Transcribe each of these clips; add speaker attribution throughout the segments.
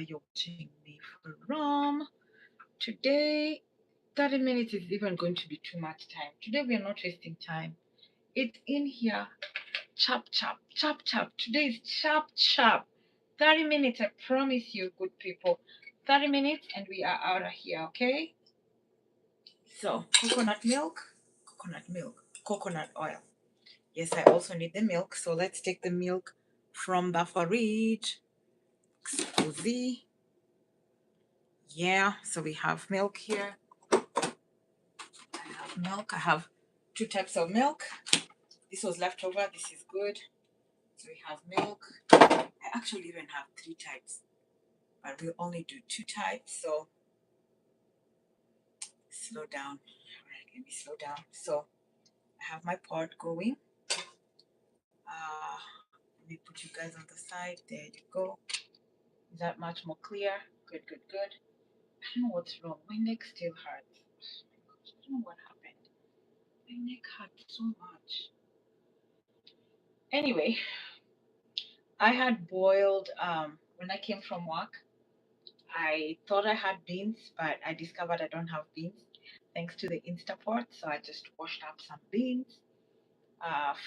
Speaker 1: you're watching me from. Today, 30 minutes is even going to be too much time. Today, we are not wasting time. It's in here. Chop, chop, chop, chop. Today is chop, chop. 30 minutes, I promise you, good people. 30 minutes and we are out of here, okay? So, coconut milk, coconut oil. Yes, I also need the milk. So let's take the milk from the fridge. Scusi. Yeah, so we have milk here. I have milk. I have two types of milk. This was leftover. This is good. So we have milk. I actually even have three types, but we only do two types. So slow down. All right, let me slow down. So I have my pot going. Let me put you guys on the side. There you go. Is that much more clear? Good, good, good. I don't know what's wrong. My neck still hurts. Oh my gosh, I don't know what happened. My neck hurts so much. Anyway, I had boiled when I came from work. I thought I had beans, but I discovered I don't have beans thanks to the Instapot. So I just washed up some beans,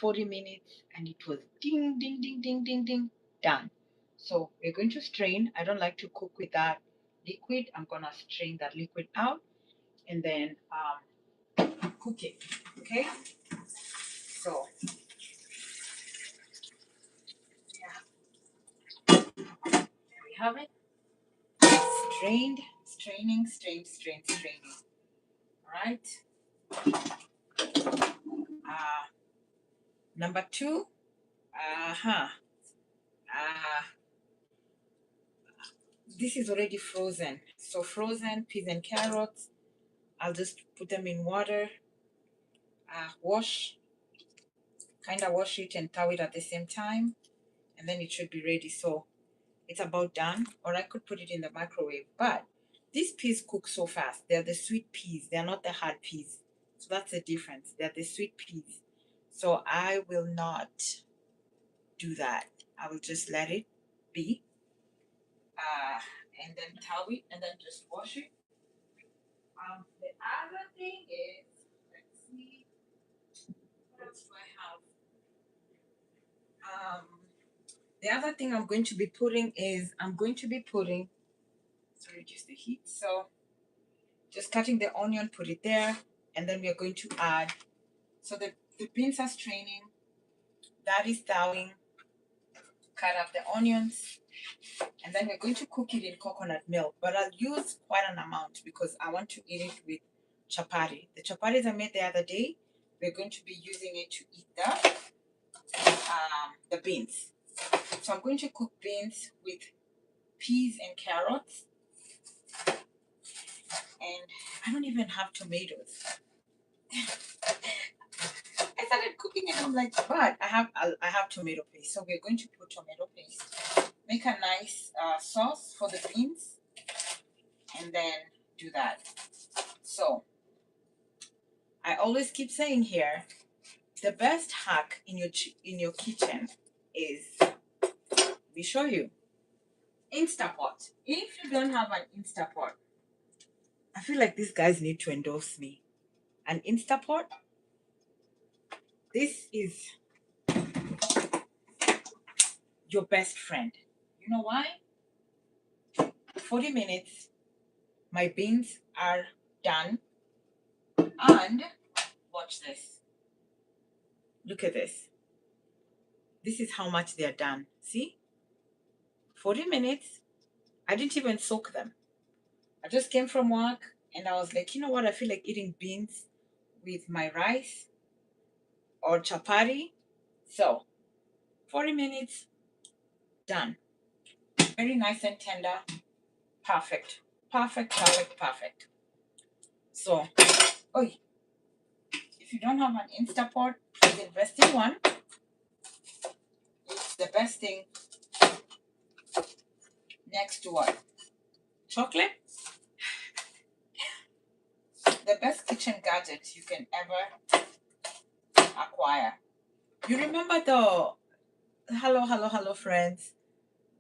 Speaker 1: 40 minutes, and it was ding, ding, ding, ding, ding, ding, done. So we're going to strain. I don't like to cook with that liquid. I'm going to strain that liquid out and then cook it. Okay? So, yeah, there we have it. Strained, straining, strained, strained, straining. All right? Number two, uh-huh. Uh, this is already frozen. So frozen peas and carrots, I'll just put them in water, wash, kind of wash it and thaw it at the same time, and then it should be ready. So it's about done, or I could put it in the microwave. But these peas cook so fast. They're the sweet peas. They're not the hard peas. So that's the difference. They're the sweet peas. So I will not do that. I will just let it be. And then towel it and then just wash it. The other thing is, let's see, what else do I have? The other thing I'm going to be putting is to reduce the heat. So just cutting the onion, put it there, and then we are going to add. So the beans are straining, that is thawing. Cut up the onions, and then we're going to cook it in coconut milk. But I'll use quite an amount because I want to eat it with chapati. The chapatis I made the other day, we're going to be using it to eat the beans. So I'm going to cook beans with peas and carrots, and I don't even have tomatoes. I started cooking and I'm like, but I have tomato paste. So we're going to put tomato paste. Make a nice sauce for the beans, and then do that. So I always keep saying here, the best hack in your kitchen is, we show you, Instapot. If you don't have an Instapot, I feel like these guys need to endorse me. An Instapot, this is your best friend. You know why? 40 minutes, my beans are done, and watch this. Look at this. This is how much they're done. See? 40 minutes. I didn't even soak them. I just came from work and I was like, you know what? I feel like eating beans with my rice or chapati. So 40 minutes, done. Very nice and tender. Perfect. Perfect, perfect, perfect. So, if you don't have an Instapot, please invest in one. It's the best thing next to what? Chocolate? The best kitchen gadget you can ever acquire. You remember the hello friends.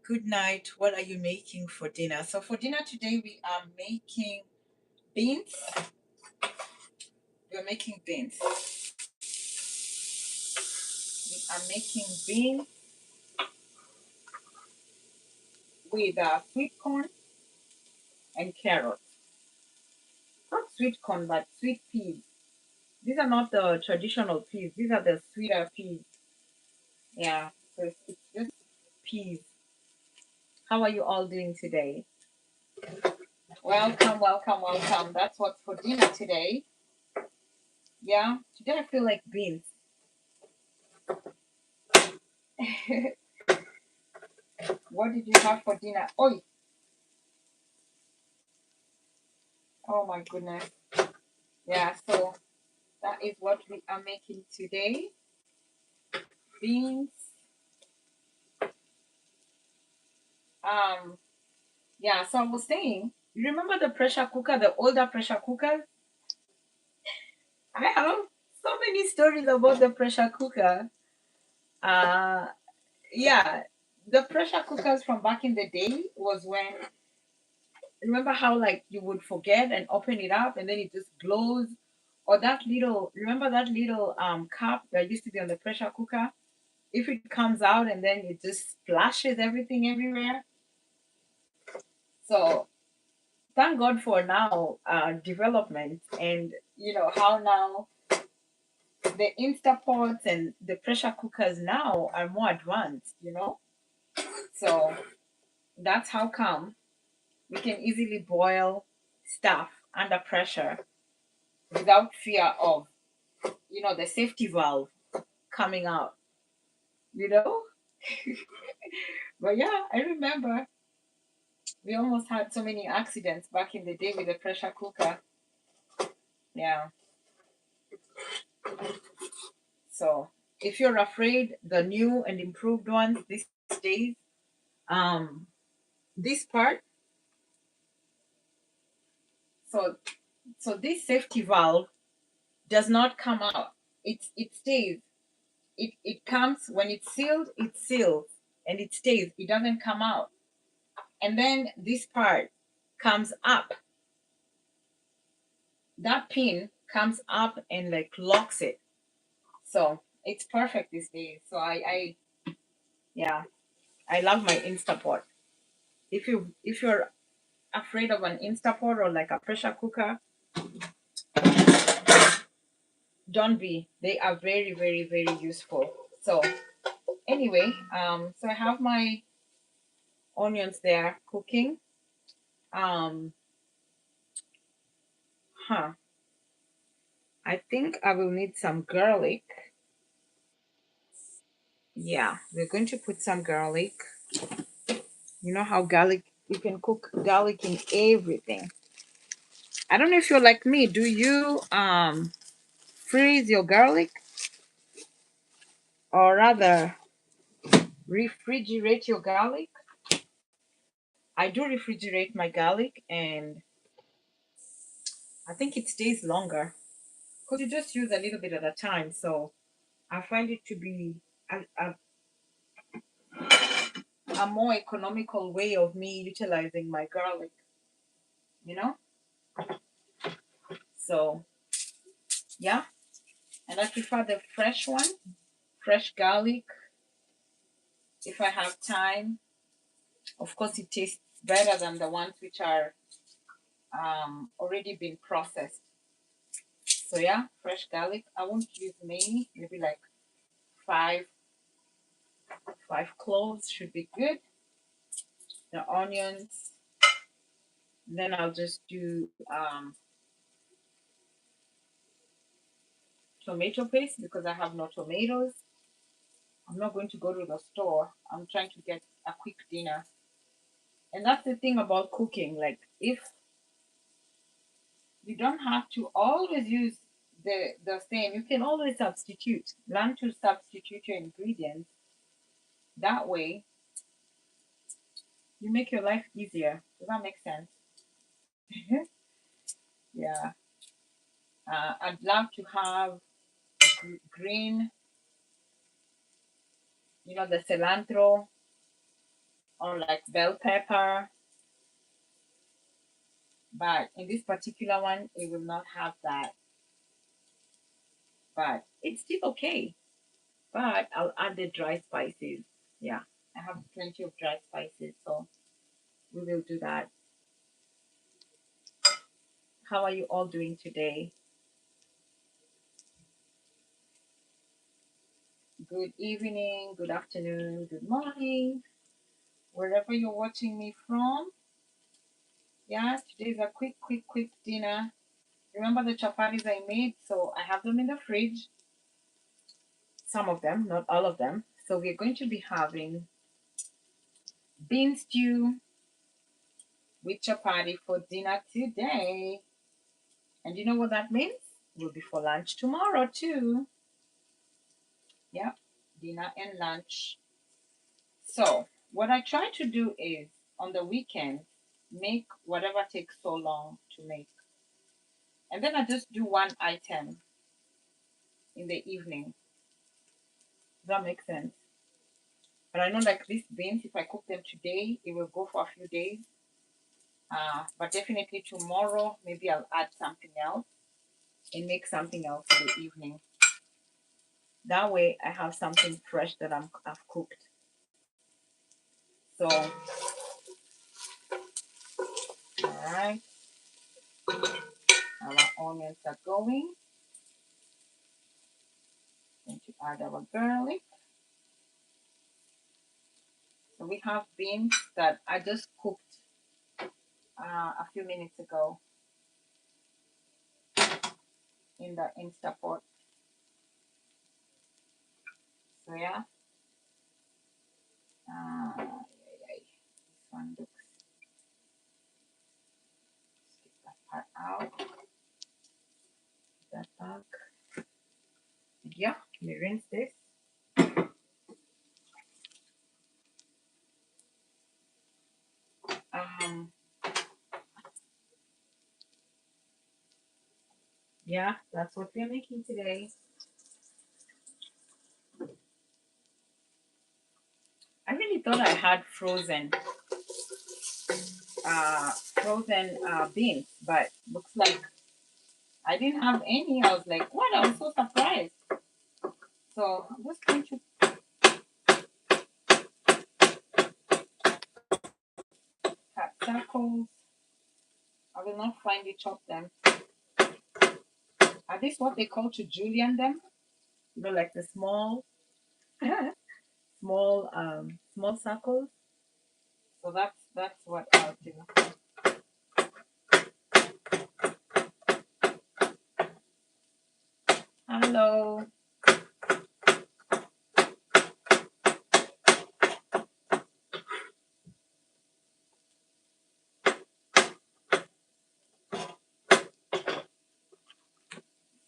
Speaker 1: good night. What are you making for dinner? So for dinner today, we are making beans. We're making beans. We are making beans with sweet corn and carrots. Not sweet corn, but sweet peas. These are not the traditional peas. These are the sweeter peas. Yeah, so it's just peas. How are you all doing today? Welcome, welcome, welcome. That's what's for dinner today. Yeah, today I feel like beans. What did you have for dinner? Oh, oh my goodness. Yeah, so that is what we are making today. Beans. Um, yeah, so I was saying, you remember the pressure cooker, the older pressure cookers? I have so many stories about the pressure cooker. Uh yeah, the pressure cookers from back in the day was when, remember how like you would forget and open it up and then it just glows, or that little, remember that little cup that used to be on the pressure cooker, if it comes out and then it just splashes everything everywhere. So thank God for now development, and you know how now the Instapots and the pressure cookers now are more advanced, you know. So that's how come we can easily boil stuff under pressure without fear of, you know, the safety valve coming out, you know. But yeah, I remember we almost had so many accidents back in the day with the pressure cooker. Yeah. So if you're afraid, the new and improved ones these days, um, this part, so this safety valve does not come out. It stays. It comes when it's sealed. It's sealed and it stays. It doesn't come out. And then this part comes up. That pin comes up and like locks it. So it's perfect these days. So yeah, I love my Instapot. If you're afraid of an Instapot or like a pressure cooker, don't be. They are very, very, very useful. So anyway, so I have my onions there cooking. Um, huh. I think I will need some garlic. Yeah, we're going to put some garlic. You know how garlic, you can cook garlic in everything. I don't know if you're like me. Do you freeze your garlic, or rather refrigerate your garlic? I do refrigerate my garlic, and I think it stays longer because you just use a little bit at a time. So I find it to be a more economical way of me utilizing my garlic, you know? So yeah, and I prefer the fresh one, fresh garlic if I have time. Of course, it tastes better than the ones which are already been processed. So yeah, fresh garlic. I won't use many, maybe like five, five cloves should be good. The onions. Then I'll just do tomato paste because I have no tomatoes. I'm not going to go to the store. I'm trying to get a quick dinner. And that's the thing about cooking. Like, if you don't have to always use the same, you can always substitute. Learn to substitute your ingredients. That way, you make your life easier. Does that make sense? Yeah. I'd love to have green, you know, the cilantro. or like bell pepper. But in this particular one, it will not have that. But it's still okay. But I'll add the dry spices. Yeah, I have plenty of dry spices, so we will do that. How are you all doing today? Good evening, good afternoon, good morning, wherever you're watching me from. Yeah, today's a quick dinner. Remember the chapatis I made? So I have them in the fridge. Some of them, not all of them. So we're going to be having bean stew with chapati for dinner today. And you know what that means? Will be for lunch tomorrow too. Yep, dinner and lunch. So what I try to do is on the weekend make whatever takes so long to make. And then I just do one item in the evening. Does that make sense? But I know like these beans, if I cook them today, it will go for a few days. But definitely tomorrow, maybe I'll add something else and make something else in the evening. That way I have something fresh that I've cooked. So, all right, our onions are going. Going to add our garlic. So we have beans that I just cooked a few minutes ago in the Instapot. So yeah, this one looks, skip that part out, that back. Yeah, we rinse this. Um, yeah, that's what we're making today. I really thought I had frozen beans, but looks like I didn't have any. I was like, what? I was so surprised. So I'm just going to cut circles. I will not finely chop them. Are this what they call to julienne them? You know, like the small, small circles. So that's what I'll do. Hello.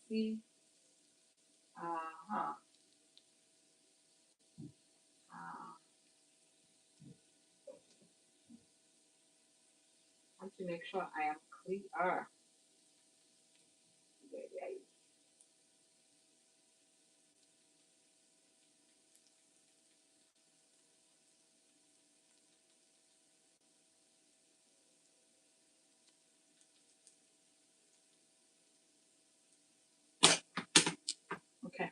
Speaker 1: See. Uh-huh. Uh, I want to make sure I am clear. Okay.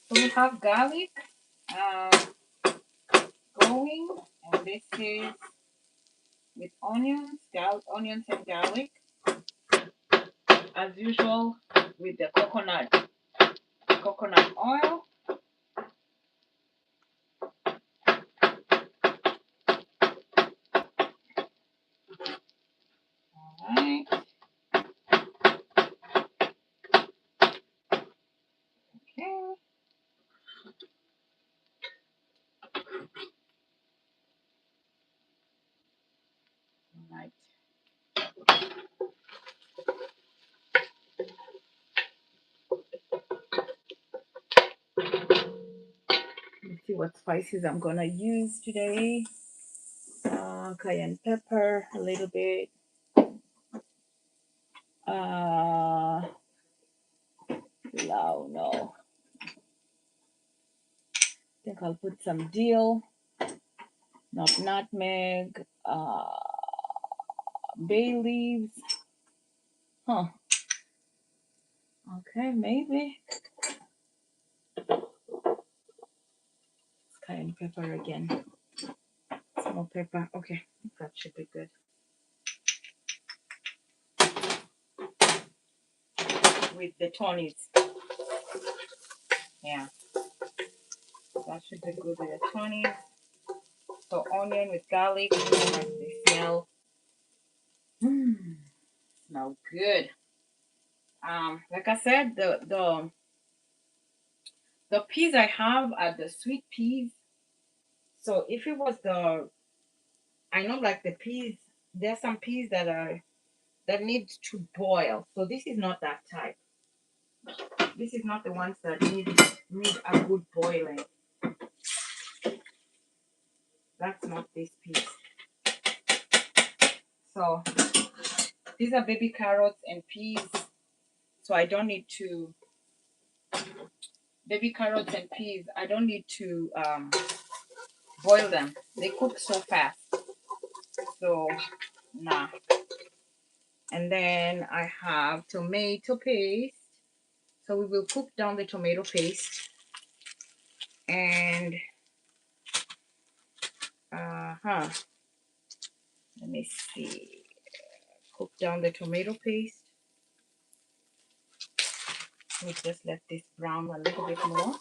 Speaker 1: So we have garlic uh, going, and this is with onions and garlic, as usual, with the coconut oil. All right. Okay. All right. Let's see what spices I'm gonna use today. Cayenne pepper, a little bit. No. think I'll put some dill, not nutmeg, bay leaves. Huh. Okay, maybe. Cayenne pepper again. Small pepper. Okay, that should be good. With the tonies. Yeah. That should be good with the tonies. So onion with garlic. They smell. Smell good. Like I said, the peas I have are the sweet peas. So if it was I know like the peas, there are some peas that need to boil. So this is not that type. This is not the ones that need a good boiling. That's not this piece. So these are baby carrots and peas. So I don't need to baby carrots and peas. I don't need to boil them. They cook so fast. So nah. And then I have tomato paste. So we will cook down the tomato paste. And let me see. Cook down the tomato paste. We just let this brown a little bit more.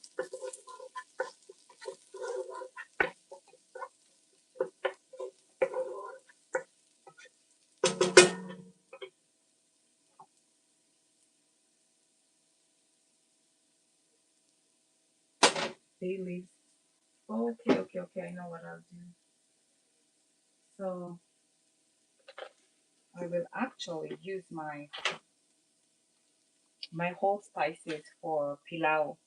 Speaker 1: Bay leaves. Okay. I know what I'll do. So I will actually use my whole spices for pilau.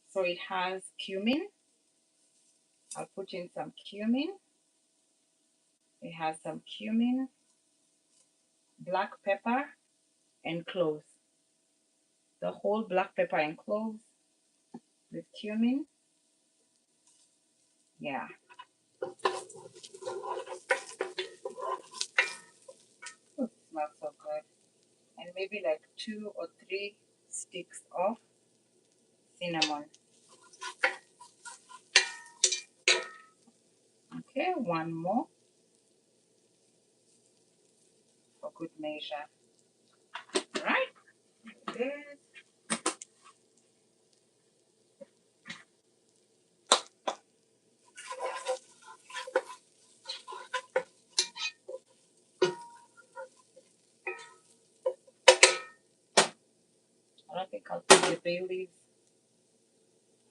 Speaker 1: So it has cumin. I'll put in some cumin. It has some cumin, black pepper, and cloves. The whole black pepper and cloves with cumin. Yeah. Ooh, smells so good. And maybe like 2 or 3 sticks of cinnamon. Okay, one more for good measure. Right? Good. I don't think I'll put the bay leaves.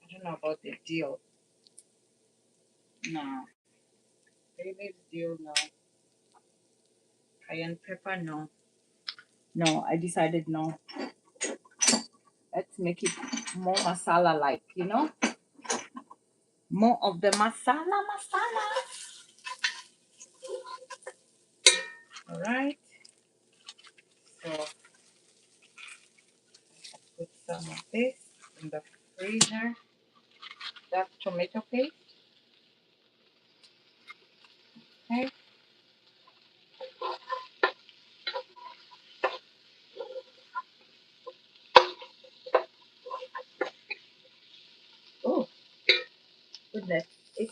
Speaker 1: I don't know about the dill. No. Bay leaves, dill, no. Cayenne pepper, no. No, I decided no. Let's make it more masala like, More of the masala. All right. So put some of this in the freezer. That's tomato paste. Okay. Oh, goodness. The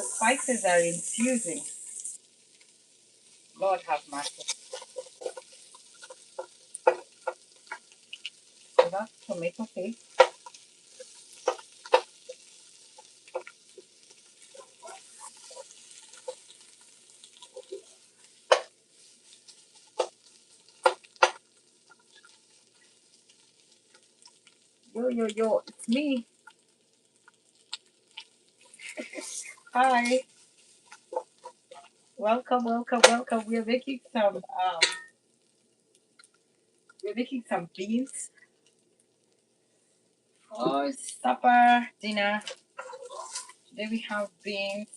Speaker 1: spices are infusing. Lord have mercy. So that's tomato paste. Yo, it's me. Hi. Welcome. We're making some beans for supper, dinner. Today we have beans.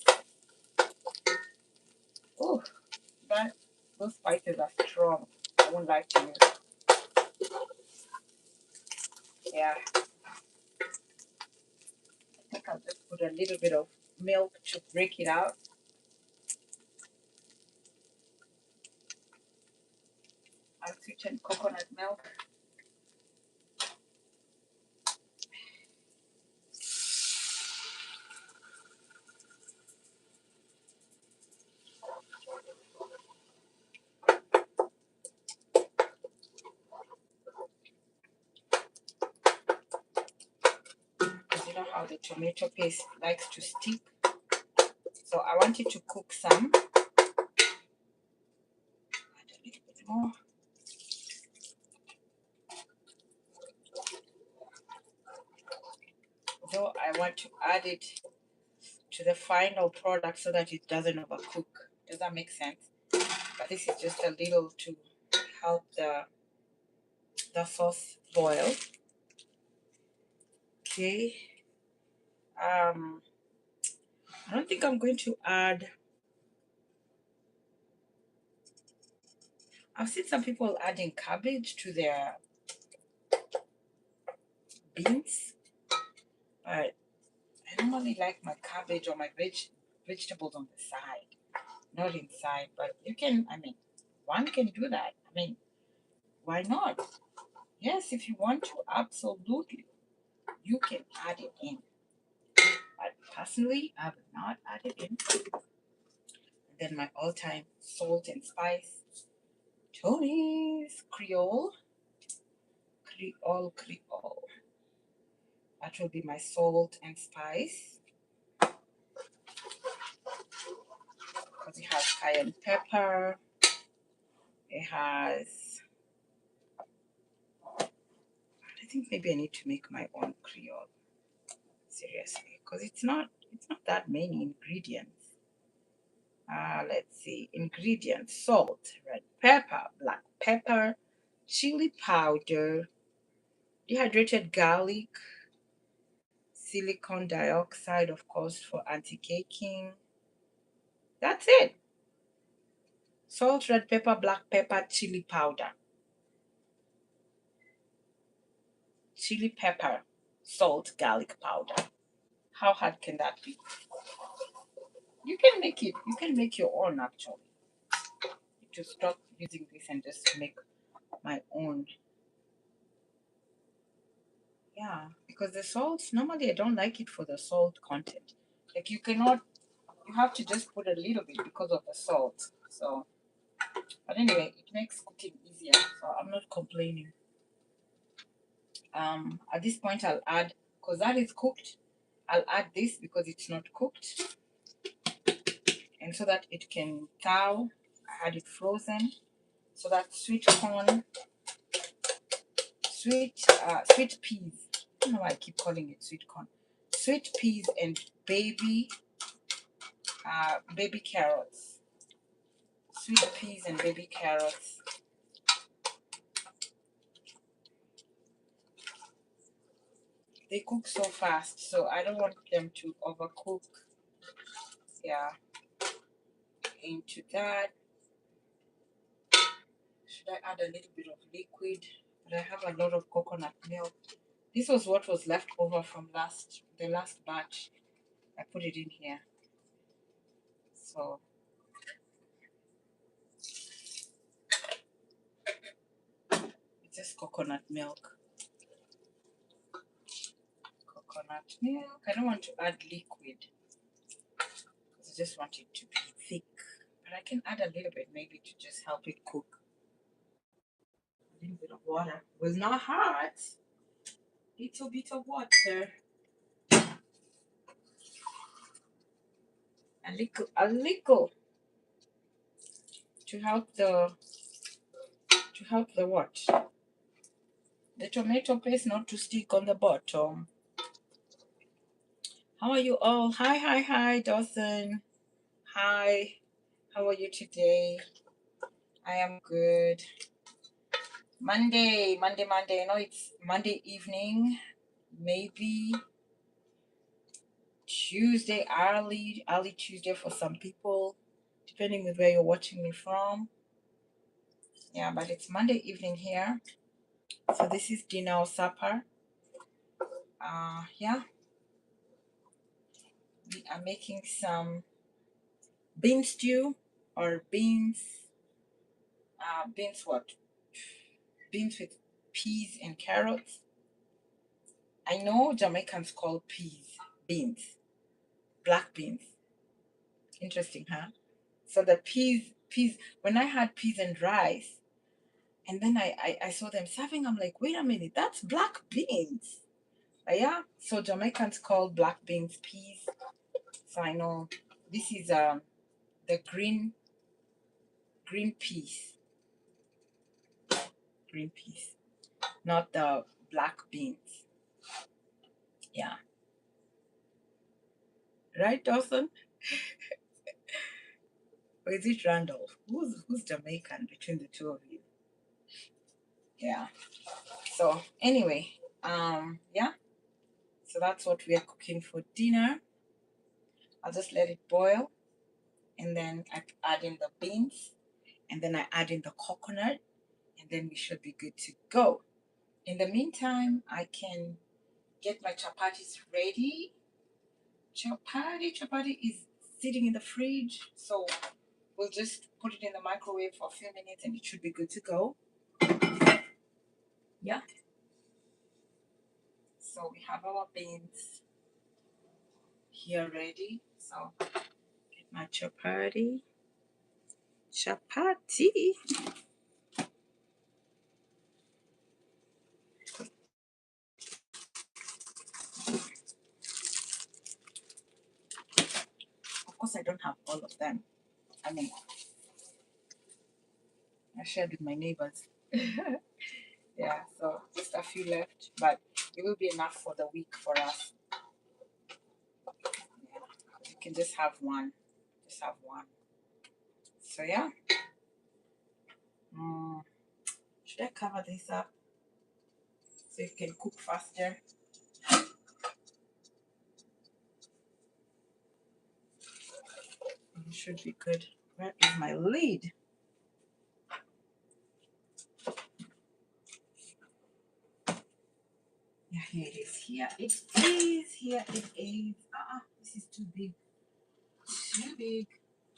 Speaker 1: Oh, that those spices are strong. I won't lie to you. Yeah. like, I'll just put a little bit of milk to break it out. Unsweetened coconut milk. Because you know how the tomato paste likes to stick. So I want it to cook some. Add a little bit more. Though I want to add it to the final product so that it doesn't overcook. Does that make sense? But this is just a little to help the sauce boil. Okay. I don't think I'm going to add. I've seen some people adding cabbage to their beans, but I normally like my cabbage or my vegetables on the side, not inside. But you can, I mean, one can do that. I mean, why not? Yes, if you want to, absolutely, you can add it in. But personally, I will not add it in. And then my all-time salt and spice, Tony's Creole. Creole. That will be my salt and spice. Because it has cayenne pepper. It has, I think maybe I need to make my own Creole. Seriously, because it's not that many ingredients. Let's see. Ingredients: salt, red pepper, black pepper, chili powder, dehydrated garlic, silicon dioxide, of course, for anti-caking. That's it. Salt, red pepper, black pepper, chili powder. Chili pepper, salt, garlic powder. How hard can that be? You can make it. You can make your own actually. To stop using this and just make my own. Yeah, because the salt, normally I don't like it for the salt content. Like you have to just put a little bit because of the salt. So, but anyway, it makes cooking easier. So I'm not complaining. At this point I'll add, because that is cooked, I'll add this because it's not cooked. And so that it can thaw, I had it frozen. So that sweet corn, sweet peas. I don't know why I keep calling it sweet corn. Sweet peas and baby carrots. Sweet peas and baby carrots. They cook so fast, so I don't want them to overcook. Yeah. Into that, should I add a little bit of liquid? But I have a lot of coconut milk. This was what was left over from the last batch. I put it in here. So it's just coconut milk. Coconut milk. I don't want to add liquid because I just want it to be thick. But I can add a little bit maybe to just help it cook. A little bit of water will not hurt. Little bit of water. A little to help the what? The tomato paste not to stick on the bottom. How are you all? Hi, Dawson. Hi. How are you today? I am good. Monday. I know it's Monday evening. Maybe Tuesday, early Tuesday for some people, depending on where you're watching me from. Yeah, but it's Monday evening here. So this is dinner or supper. Yeah. we are making some bean stew or beans what? Beans with peas and carrots. I know Jamaicans call peas beans, black beans. Interesting, huh? So the peas, when I had peas and rice, and then I saw them serving, I'm like, wait a minute, that's black beans. Yeah, so Jamaicans call black beans peas. So I know this is the green peas, green peas, not the black beans. Yeah, right, Dawson? Or is it Randolph? Who's Jamaican between the two of you? Yeah. So anyway, yeah. So that's what we are cooking for dinner. I'll just let it boil, and then I add in the beans, and then I add in the coconut, and then we should be good to go. In the meantime, I can get my chapatis ready. Chapati is sitting in the fridge, so we'll just put it in the microwave for a few minutes, and it should be good to go. Yeah. So we have our beans here ready. So get my chapati. Chapati. Of course, I don't have all of them. I mean, I shared with my neighbors. Yeah, so just a few left, but it will be enough for the week for us. Yeah, you can just have one. Just have one. So yeah. Mm, should I cover this up so it can cook faster? It should be good. Where is my lid? Yeah, here it is. Here it is. Here it is. This is too big. Too big.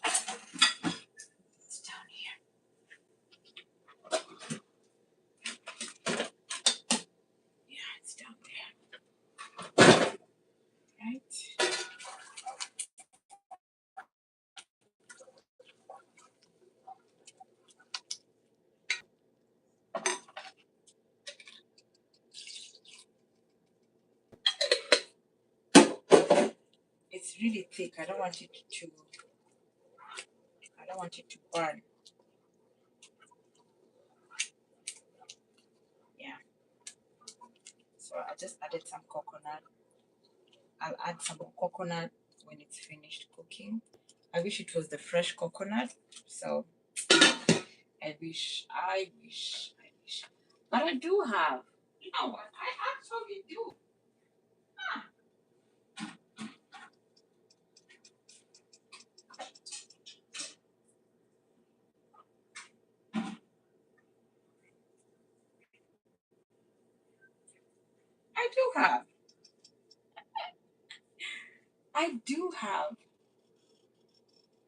Speaker 1: It's down here. Yeah, it's down there. Right? It's really thick. I don't want it to. I don't want it to burn. Yeah. So I just added some coconut. I'll add some more coconut when it's finished cooking. I wish it was the fresh coconut. So I wish. But I do have. You know what? I actually do. I do have. I do have.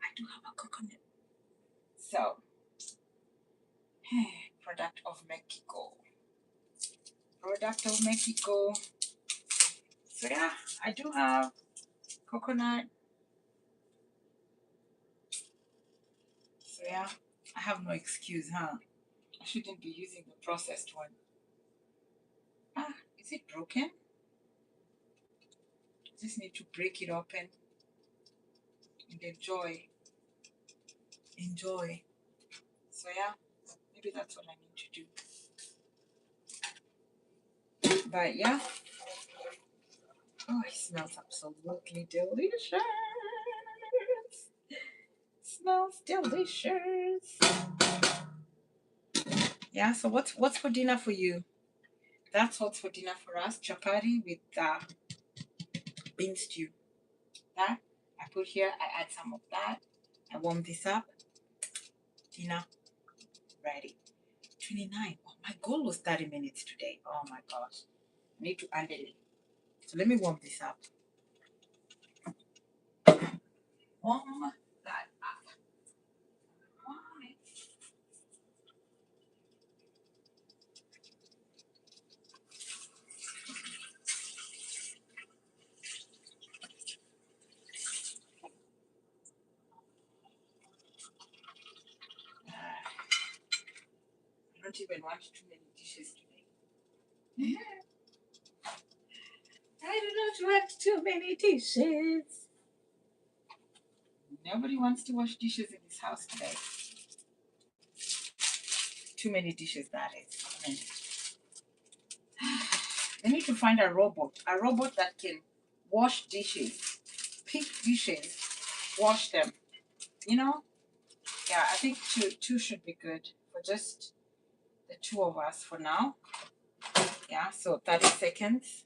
Speaker 1: I do have a coconut. So, product of Mexico. Product of Mexico. So yeah, I do have coconut. So yeah, I have no excuse, huh? I shouldn't be using the processed one. Is it broken? Just need to break it open and enjoy. Enjoy. So yeah, maybe that's what I need to do. But yeah, oh, it smells absolutely delicious. Smells delicious. Yeah. So what's for dinner for you? That's what's for dinner for us. Chapati with bean stew. That I put here. I add some of that. I warm this up. Dinner ready. 29. Oh, my goal was 30 minutes today. Oh my gosh. I need to add it. So let me warm this up. don't even want too many dishes today. I do not want too many dishes. Nobody wants to wash dishes in this house today. Too many dishes, that is. I mean, they need to find a robot that can wash dishes, pick dishes, wash them. You know? Yeah, I think two should be good for just the two of us for now. Yeah, so 30 seconds.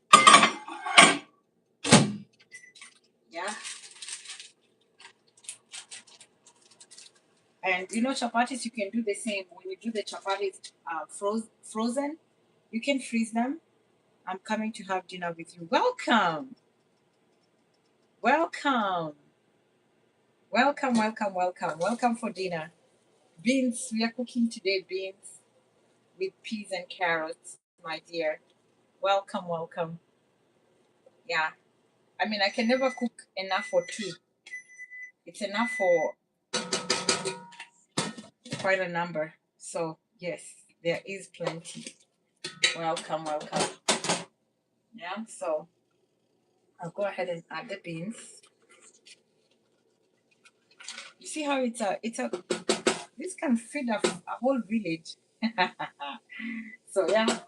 Speaker 1: Yeah. And you know, chapatis, you can do the same. When you do the chapatis frozen, you can freeze them. I'm coming to have dinner with you. Welcome. Welcome. Welcome, welcome, welcome. Welcome for dinner. Beans. We are cooking today beans with peas and carrots, my dear. Welcome, welcome. Yeah. I mean, I can never cook enough for two. It's enough for quite a number. So, yes, there is plenty. Welcome, welcome. Yeah, so I'll go ahead and add the beans. You see how this can feed a whole village. So, yeah,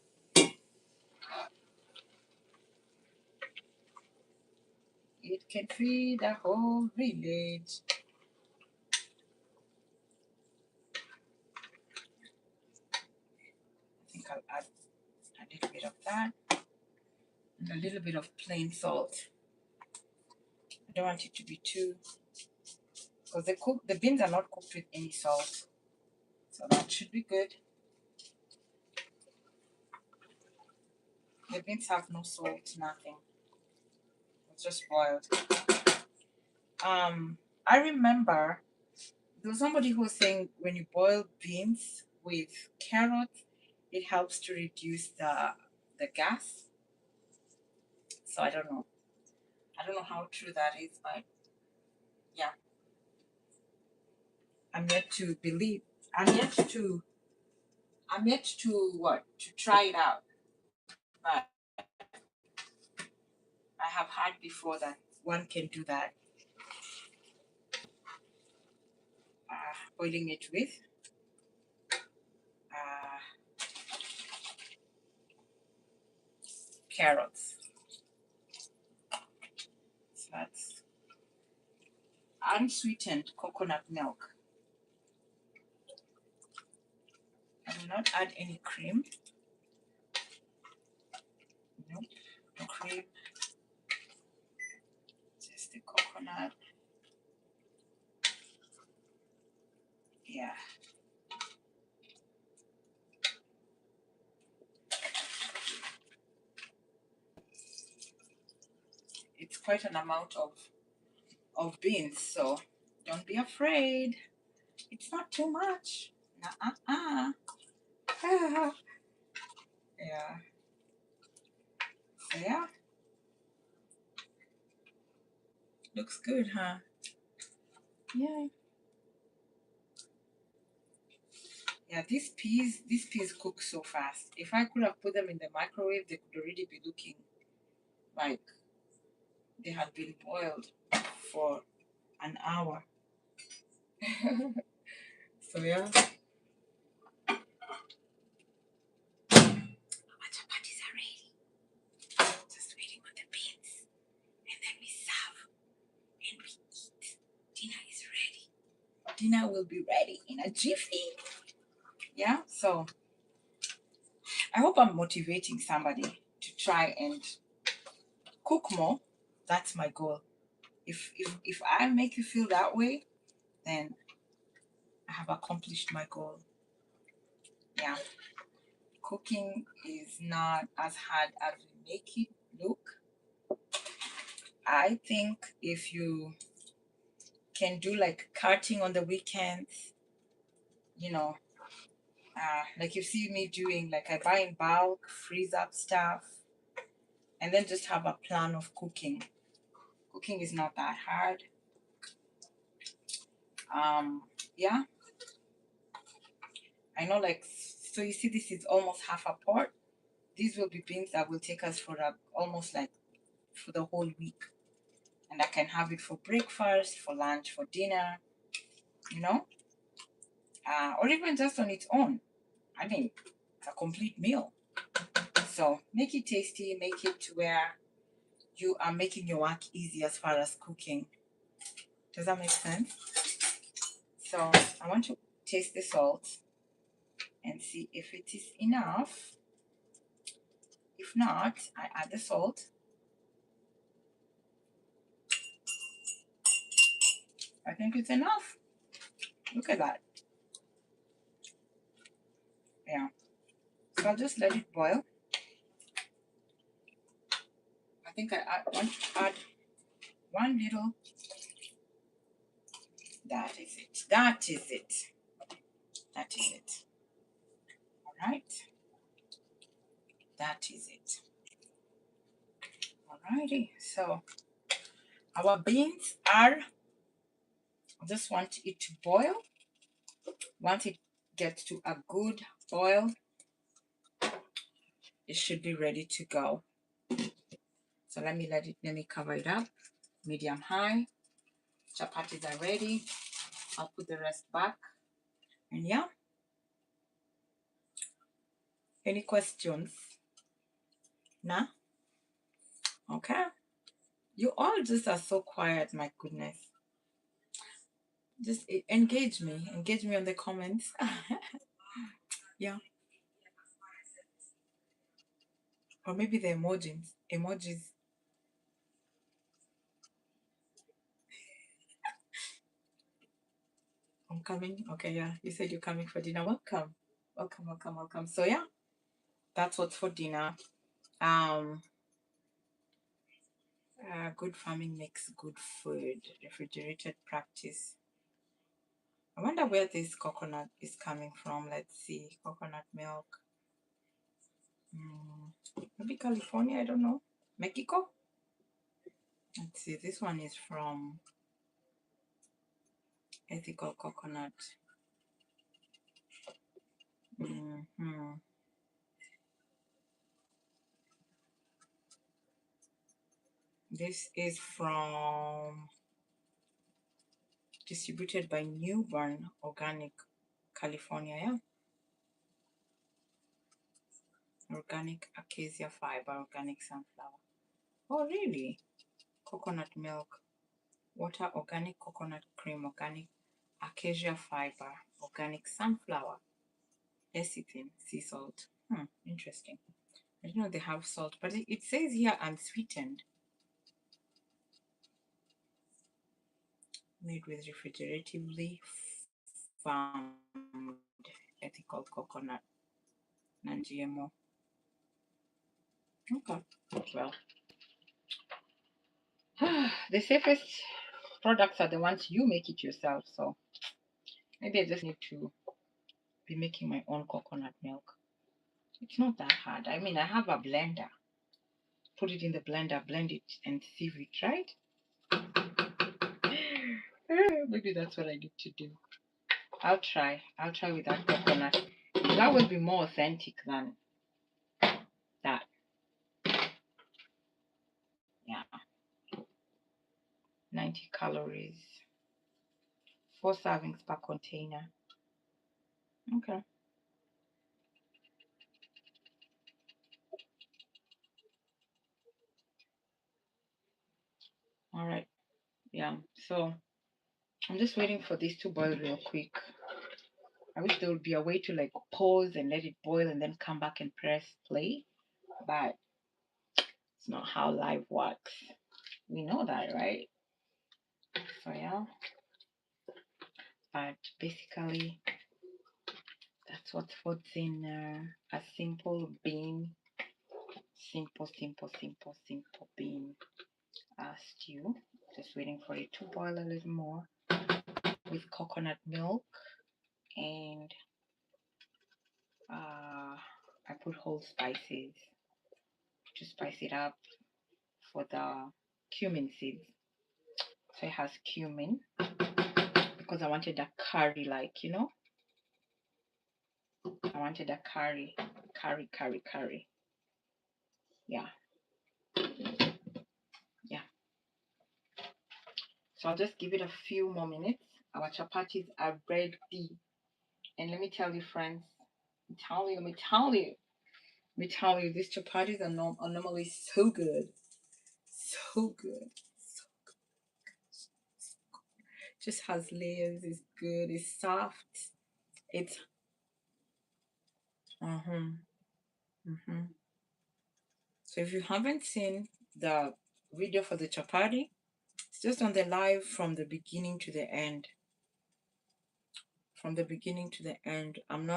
Speaker 1: it can feed a whole village. I think I'll add a little bit of that and a little bit of plain salt. I don't want it to be too, because the beans are not cooked with any salt. So that should be good. The beans have no salt, nothing. It's just boiled. I remember there was somebody who was saying when you boil beans with carrots, it helps to reduce the gas. So I don't know. I don't know how true that is, but yeah. I'm yet to believe. I'm yet to what? To try it out. But I have heard before that one can do that. Boiling it with uh, carrots. So that's unsweetened coconut milk. I will not add any cream. Nope, no cream. Just the coconut. Yeah. It's quite an amount of beans, so don't be afraid. It's not too much. Uh-uh. Yeah. So yeah. Looks good, huh? Yeah. Yeah, these peas cook so fast. If I could have put them in the microwave, they could already be looking like they had been boiled for an hour. So yeah. Our chapatis are ready. Just waiting on the beans. And then we serve and we eat. Dinner is ready. Dinner will be ready in a jiffy. Yeah, so I hope I'm motivating somebody to try and cook more. That's my goal. If I make you feel that way, then I have accomplished my goal. Yeah. Cooking is not as hard as we make it look. I think if you can do like carting on the weekends, you know, like you see me doing, like I buy in bulk, freeze up stuff, and then just have a plan of cooking. Cooking is not that hard. Yeah, I know like So you see, this is almost half a pot. These will be beans that will take us for almost like for the whole week. And I can have it for breakfast, for lunch, for dinner, you know, or even just on its own. I mean, it's a complete meal. So make it tasty, make it to where you are making your work easy as far as cooking. Does that make sense? So I want to taste the salt and see if it is enough. If not, I add the salt. I think it's enough. Look at that. Yeah. So I'll just let it boil. I think I want to add one little. That is it. That is it. That is it. All right. That is it. Alrighty. So our beans are, I just want it to boil. Once it gets to a good boil, it should be ready to go. So let me cover it up. Medium high. Chapatis are ready. I'll put the rest back. And yeah. Any questions? Nah? Okay. You all just are so quiet, my goodness. Just engage me. Engage me on the comments. Yeah. Or maybe the emojis. Emojis. I'm coming. Okay, yeah. You said you're coming for dinner. Welcome. Welcome, welcome, welcome. So yeah, that's what's for dinner. Good farming makes good food. Refrigerated practice. I wonder where this coconut is coming from. Let's see. Coconut milk. Maybe California, I don't know. Mexico? Let's see. This one is from Ethical Coconut. This is from distributed by Newborn Organic, California. Yeah. Organic acacia fiber, organic sunflower. Oh, really? Coconut milk, water, organic coconut cream, organic acacia fiber, organic sunflower, lecithin, sea salt. Interesting. I didn't know they have salt, but it says here unsweetened. Made with refrigeratively farmed ethical coconut, non-GMO. Okay, well, the safest products are the ones you make it yourself. So maybe I just need to be making my own coconut milk. It's not that hard. I mean, I have a blender. Put it in the blender, blend it, and sieve it, right? Maybe that's what I need to do. I'll try. I'll try with that coconut. That will be more authentic than that. Yeah. 90 calories. 4 servings per container. Okay. All right. Yeah. So I'm just waiting for this to boil real quick. I wish there would be a way to like pause and let it boil and then come back and press play. But it's not how live works. We know that, right? So yeah. But basically, that's what's in a simple bean, simple bean stew. Just waiting for it to boil a little more with coconut milk, and I put whole spices to spice it up for the cumin seeds. So it has cumin because I wanted a curry, like, you know. I wanted a curry. Yeah. Yeah. So I'll just give it a few more minutes. Our chapatis are ready. And let me tell you, friends, let me tell you, these chapatis are, are normally so good. So good. So just has layers, it's good, it's soft. It's So if you haven't seen the video for the chapati, it's just on the live from the beginning to the end. From the beginning to the end. I'm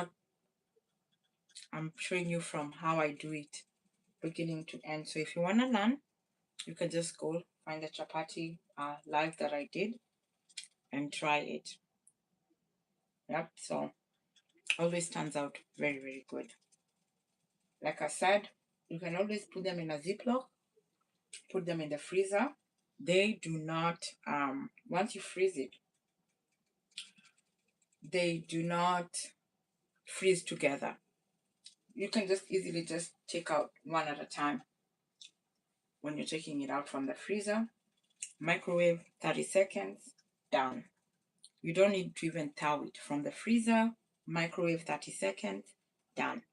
Speaker 1: showing you from how I do it, beginning to end. So if you want to learn, you can just go find the chapati live that I did and try it. Yep, so always turns out very, very good. Like I said, you can always put them in a Ziploc, put them in the freezer. They do not, once you freeze it, they do not freeze together. You can just easily just take out one at a time when you're taking it out from the freezer. Microwave 30 seconds, done. You don't need to even thaw it from the freezer. Microwave 30 seconds, done.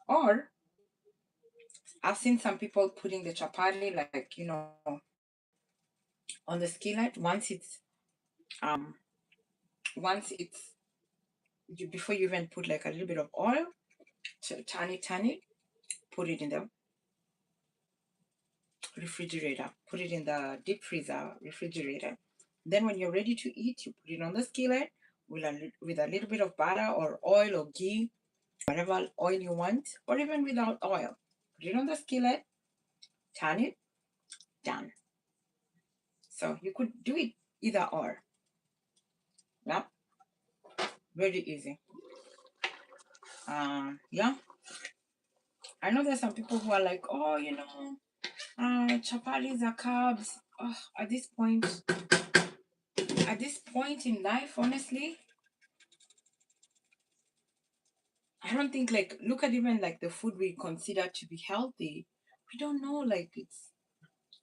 Speaker 1: Or I've seen some people putting the chapati, like, on the skillet. Um once it's before you even put like a little bit of oil, to turn it, put it in the refrigerator, put it in the deep freezer refrigerator. Then when you're ready to eat, you put it on the skillet with a little bit of butter or oil or ghee, whatever oil you want, or even without oil. Put it on the skillet, turn it, done. So you could do it either or. Yeah, very easy. Yeah, I know there's some people who are like, oh, chapatis are carbs. Oh, at this point in life, honestly, I don't think, like, look at even like the food we consider to be healthy. We don't know, like, it's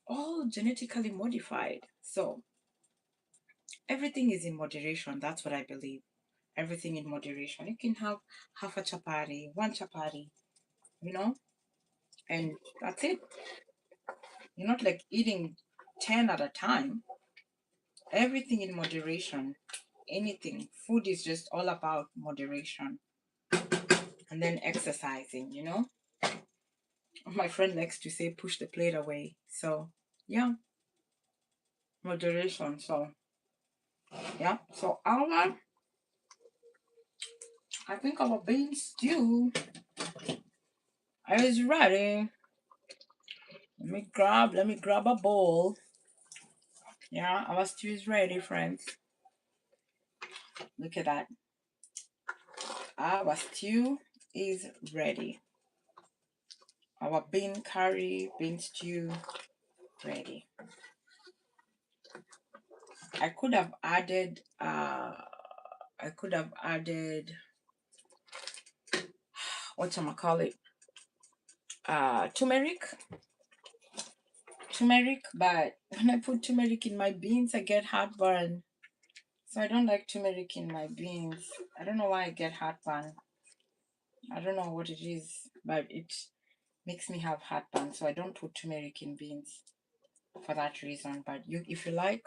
Speaker 1: all genetically modified. So everything is in moderation. That's what I believe. Everything in moderation. You can have half a chapati, one chapati, and that's it. You're not like eating 10 at a time. Everything in moderation. Anything. Food is just all about moderation. And then exercising. My friend likes to say, push the plate away. So, yeah, moderation. So, yeah. So, I think our bean stew is ready. Let me grab a bowl. Yeah, our stew is ready, friends. Look at that. Our stew is ready. Our bean curry, bean stew, ready. I could have added whatchamacallit, turmeric, but when I put turmeric in my beans, I get heartburn. So I don't like turmeric in my beans. I don't know why I get heartburn. I don't know what it is, but it makes me have heartburn. So I don't put turmeric in beans for that reason. But if you like,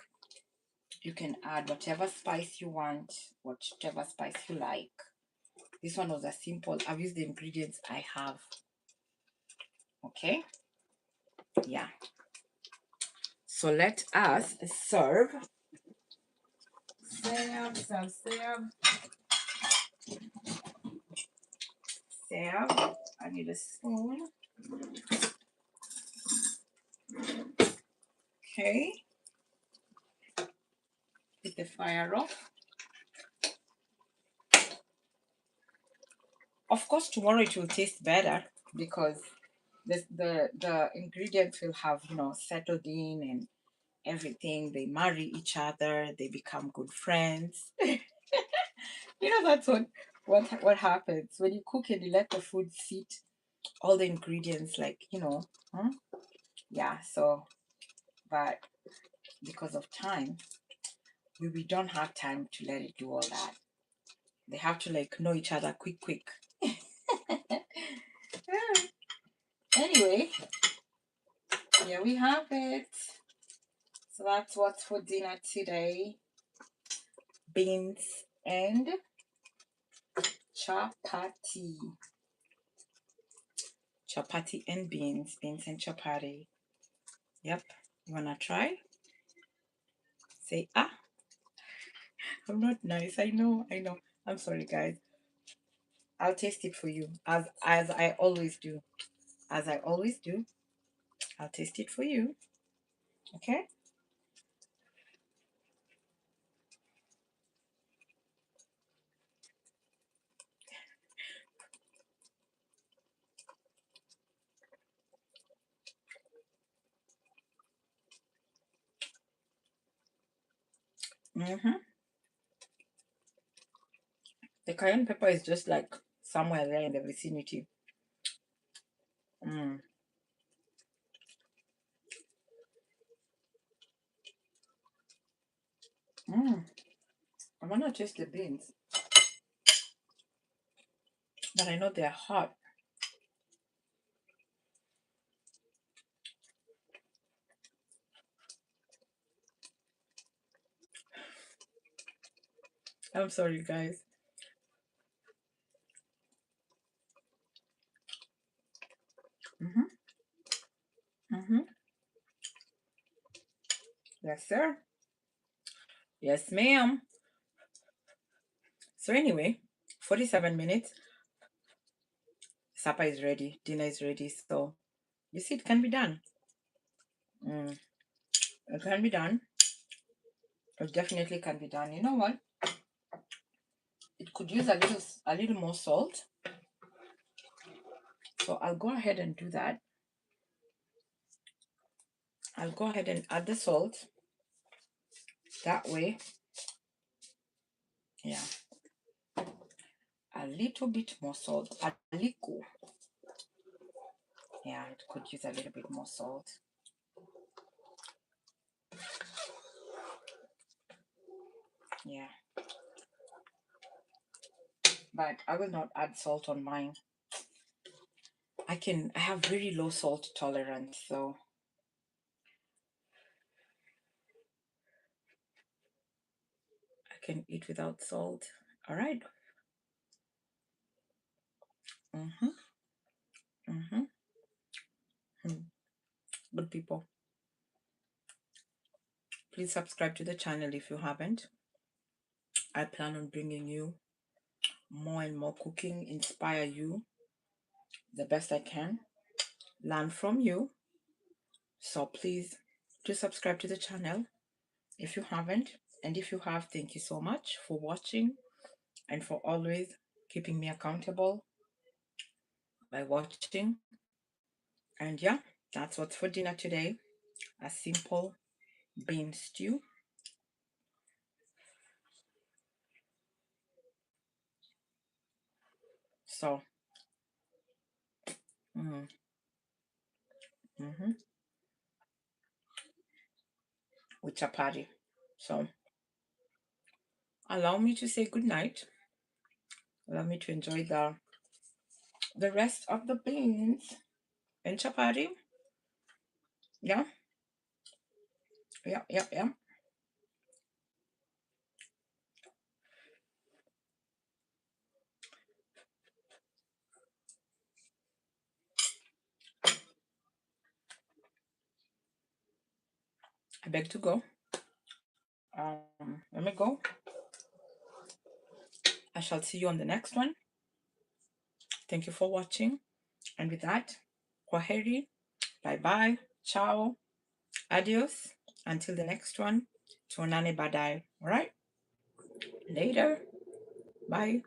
Speaker 1: you can add whatever spice you want, whatever spice you like. This one was a simple. I've used the ingredients I have. Okay. Yeah. So let us serve. Serve. I need a spoon. Okay. Put the fire off. Of course, tomorrow it will taste better because the ingredients will have settled in and everything. They marry each other. They become good friends. That's what happens when you cook and you let the food sit, all the ingredients, like, yeah. So, but because of time, we don't have time to let it do all that. They have to like know each other quick. Anyway, here we have it. So that's what's for dinner today. Beans and chapati. Chapati and beans. Beans and chapati. Yep. You wanna try? Say ah. I'm not nice. I know. I'm sorry, guys. I'll taste it for you, as I always do. As I always do, I'll taste it for you. Okay? Mm-hmm. The cayenne pepper is just like somewhere there in the vicinity. Mm. Mm. I want to taste the beans, but I know they're hot. I'm sorry, guys. Mm-hmm. Mm-hmm. Yes, sir. Yes, ma'am. So anyway, 47 minutes. Supper is ready. Dinner is ready. So you see, it can be done. Mm. It can be done. It definitely can be done. You know what? It could use a little more salt. So I'll go ahead and do that. I'll go ahead and add the salt. That way, yeah, a little bit more salt. A little. Yeah, it could use a little bit more salt. Yeah. But I will not add salt on mine. I have very low salt tolerance, so I can eat without salt. All right. Mm-hmm. Mm-hmm. Good people. Please subscribe to the channel if you haven't. I plan on bringing you more and more cooking, inspire you the best I can, learn from you. So please do subscribe to the channel if you haven't. And if you have, thank you so much for watching and for always keeping me accountable by watching. And yeah, that's what's for dinner today. A simple bean stew. So, mm, mm-hmm, with chapati. So, allow me to say good night. Allow me to enjoy the rest of the beans and chapati. Yeah, yeah. I beg to go. Let me go. I shall see you on the next one. Thank you for watching. And with that, kwaheri, bye bye, ciao, adios. Until the next one, tuonane baadaye. All right, later, bye.